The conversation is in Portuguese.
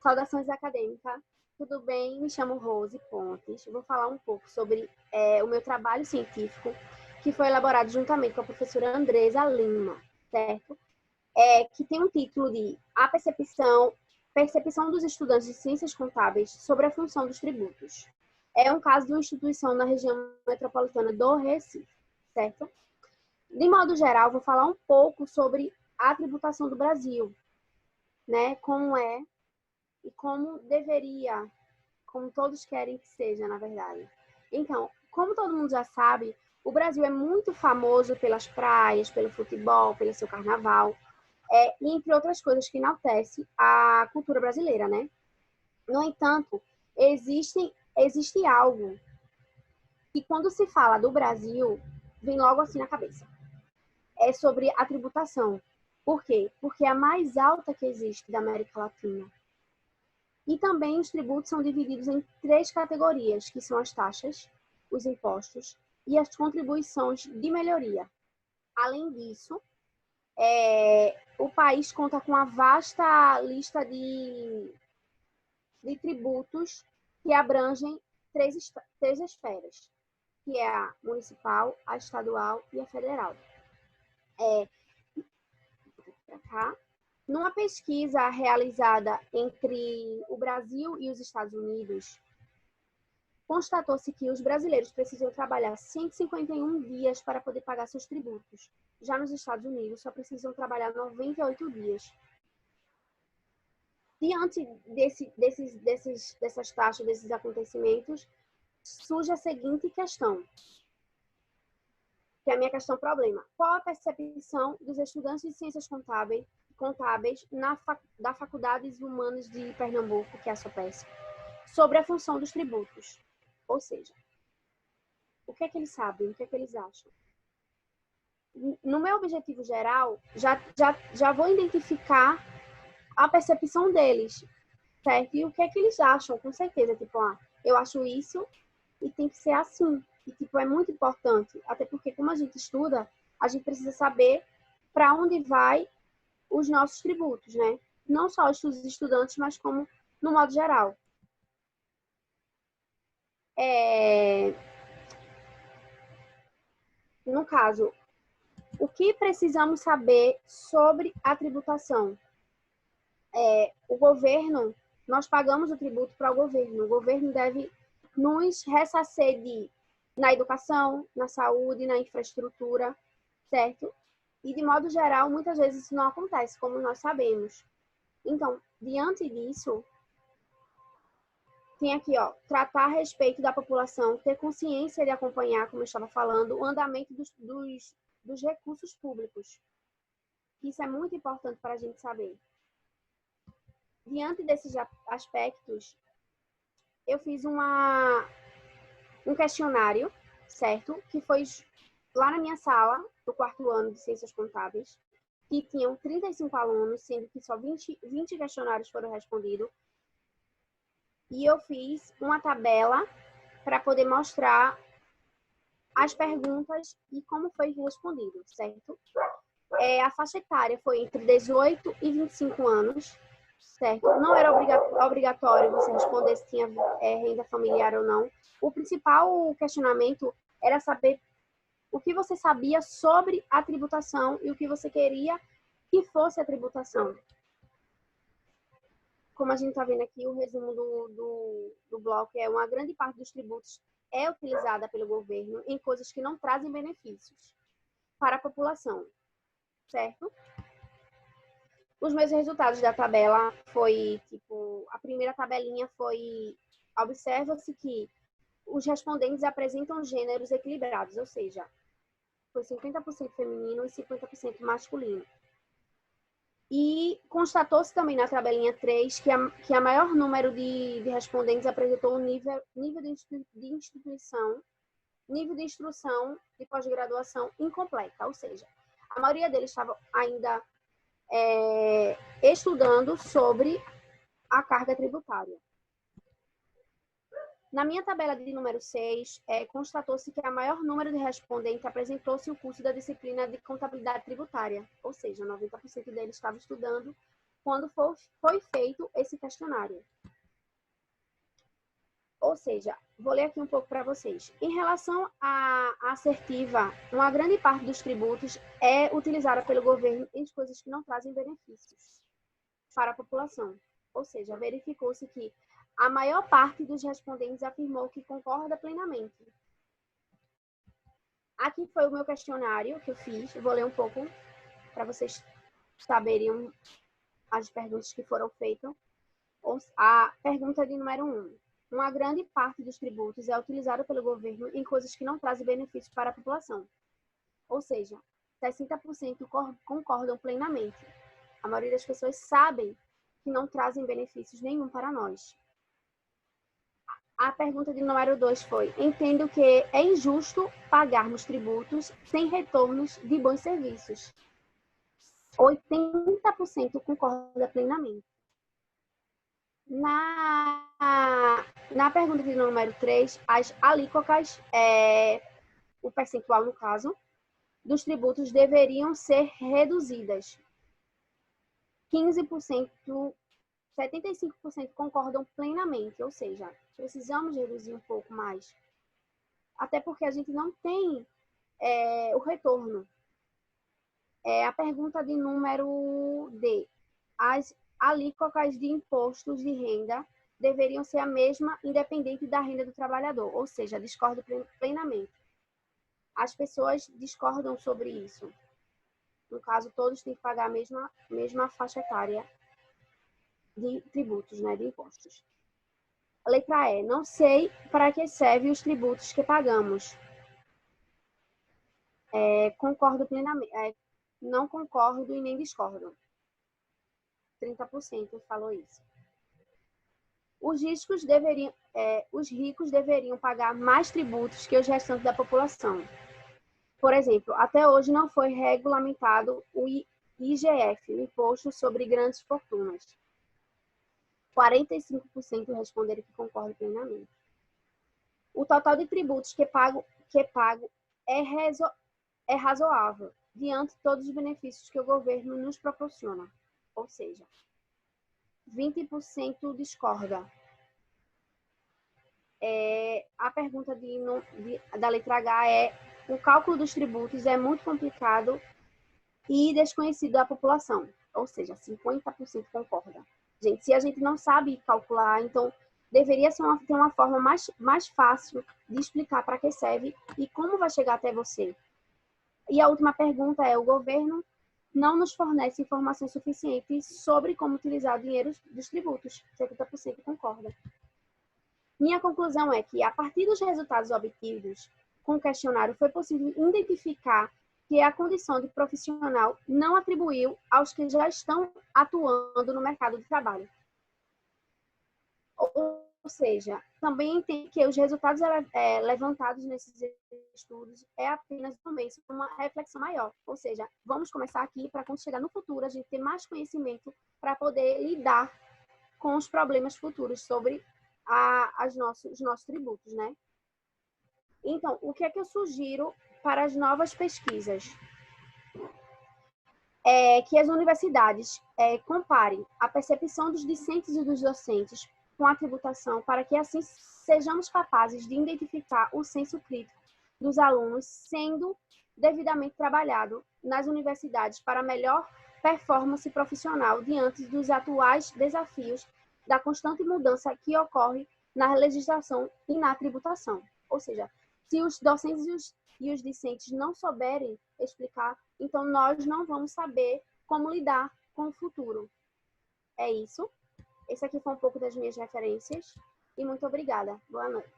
Saudações acadêmicas, tudo bem? Me chamo Rose Pontes. Vou falar um pouco sobre o meu trabalho científico, que foi elaborado juntamente com a professora Andresa Lima, certo? Que tem um título de A Percepção dos Estudantes de Ciências Contábeis sobre a Função dos Tributos. É um caso de uma instituição na região metropolitana do Recife, certo? De modo geral, vou falar um pouco sobre a tributação do Brasil, né? Como é e como deveria, como todos querem que seja, na verdade. Então, como todo mundo já sabe, o Brasil é muito famoso pelas praias, pelo futebol, pelo seu carnaval, e entre outras coisas que enaltece a cultura brasileira, né? No entanto, existe algo que quando se fala do Brasil, vem logo assim na cabeça. É sobre a tributação. Por quê? Porque é a mais alta que existe da América Latina. E também os tributos são divididos em 3 categorias, que são as taxas, os impostos e as contribuições de melhoria. Além disso, o país conta com uma vasta lista de tributos que abrangem 3 esferas, que é a municipal, a estadual e a federal. Numa pesquisa realizada entre o Brasil e os Estados Unidos, constatou-se que os brasileiros precisam trabalhar 151 dias para poder pagar seus tributos. Já nos Estados Unidos, só precisam trabalhar 98 dias. Diante dessas taxas, desses acontecimentos, surge a seguinte questão, que é a minha questão problema. Qual a percepção dos estudantes de ciências contábeis da Faculdades Humanas de Pernambuco, que é a SOPES, sobre a função dos tributos? Ou seja, o que é que eles sabem, o que é que eles acham? No meu objetivo geral, já vou identificar a percepção deles, certo? E o que é que eles acham, com certeza. Tipo, eu acho isso e tem que ser assim. E, tipo, é muito importante. Até porque, como a gente estuda, a gente precisa saber para onde vai os nossos tributos, né? Não só os estudantes, mas como no modo geral. No caso, o que precisamos saber sobre a tributação? O governo, nós pagamos o tributo para o governo deve nos ressarcir na educação, na saúde, na infraestrutura, certo? E, de modo geral, muitas vezes isso não acontece, como nós sabemos. Então, diante disso, tem aqui, tratar a respeito da população, ter consciência de acompanhar, como eu estava falando, o andamento dos recursos públicos. Isso é muito importante para a gente saber. Diante desses aspectos, eu fiz um questionário, certo? Que foi lá na minha sala, do 4º ano de Ciências Contábeis, que tinham 35 alunos, sendo que só 20 questionários foram respondidos. E eu fiz uma tabela para poder mostrar as perguntas e como foi respondido, certo? A faixa etária foi entre 18 e 25 anos, certo? Não era obrigatório você responder se tinha renda familiar ou não. O principal questionamento era saber o que você sabia sobre a tributação e o que você queria que fosse a tributação. Como a gente está vendo aqui, o resumo do bloco uma grande parte dos tributos é utilizada pelo governo em coisas que não trazem benefícios para a população, certo? Os meus resultados da tabela foi, a primeira tabelinha foi, observa-se que os respondentes apresentam gêneros equilibrados, ou seja, foi 50% feminino e 50% masculino. E constatou-se também na tabelinha 3 que a maior número de respondentes apresentou um nível de instrução de pós-graduação incompleta, ou seja, a maioria deles estava ainda estudando sobre a carga tributária. Na minha tabela de número 6, constatou-se que a maior número de respondentes apresentou-se o curso da disciplina de contabilidade tributária, ou seja, 90% deles estavam estudando quando foi feito esse questionário. Ou seja, vou ler aqui um pouco para vocês. Em relação à assertiva, uma grande parte dos tributos é utilizada pelo governo em coisas que não trazem benefícios para a população. Ou seja, verificou-se que a maior parte dos respondentes afirmou que concorda plenamente. Aqui foi o meu questionário que eu fiz. Eu vou ler um pouco para vocês saberem as perguntas que foram feitas. A pergunta de número 1. Uma grande parte dos tributos é utilizada pelo governo em coisas que não trazem benefícios para a população. Ou seja, 60% concordam plenamente. A maioria das pessoas sabem que não trazem benefícios nenhum para nós. A pergunta de número 2 foi: entendo que é injusto pagarmos tributos sem retornos de bons serviços. 80% concorda plenamente. Na pergunta de número 3, as alíquotas, o percentual no caso, dos tributos deveriam ser reduzidas. 15%, 75% concordam plenamente, ou seja, precisamos reduzir um pouco mais. Até porque a gente não tem o retorno. A pergunta de número D. As alíquotas de impostos de renda deveriam ser a mesma, independente da renda do trabalhador, ou seja, discordo plenamente. As pessoas discordam sobre isso. No caso, todos têm que pagar a mesma faixa etária de tributos, né, de impostos. A letra E. Não sei para que servem os tributos que pagamos. Concordo plenamente. Não concordo e nem discordo. 30% falou isso. Os ricos deveriam pagar mais tributos que os restantes da população. Por exemplo, até hoje não foi regulamentado o IGF, o Imposto sobre Grandes Fortunas. 45% responderam que concordam plenamente. O total de tributos que pago é razoável, diante de todos os benefícios que o governo nos proporciona. Ou seja, 20% discorda. A pergunta da letra H é: o cálculo dos tributos é muito complicado e desconhecido da população. Ou seja, 50% concorda. Gente, se a gente não sabe calcular, então deveria ter uma forma mais fácil de explicar para que serve e como vai chegar até você. E a última pergunta é: o governo não nos fornece informações suficientes sobre como utilizar o dinheiro dos tributos. 70% concorda. Minha conclusão é que, a partir dos resultados obtidos com o questionário, foi possível identificar que a condição de profissional não atribuiu aos que já estão atuando no mercado de trabalho. Ou seja, também entendo que os resultados levantados nesses estudos é apenas uma reflexão maior. Ou seja, vamos começar aqui para quando chegar no futuro a gente ter mais conhecimento para poder lidar com os problemas futuros sobre os nossos tributos, né? Então, o que é que eu sugiro para as novas pesquisas? Que as universidades comparem a percepção dos discentes e dos docentes com a tributação, para que assim sejamos capazes de identificar o senso crítico dos alunos sendo devidamente trabalhado nas universidades para melhor performance profissional diante dos atuais desafios da constante mudança que ocorre na legislação e na tributação. Ou seja, se os docentes e os discentes não souberem explicar, então nós não vamos saber como lidar com o futuro. É isso. Esse aqui foi um pouco das minhas referências. E muito obrigada. Boa noite.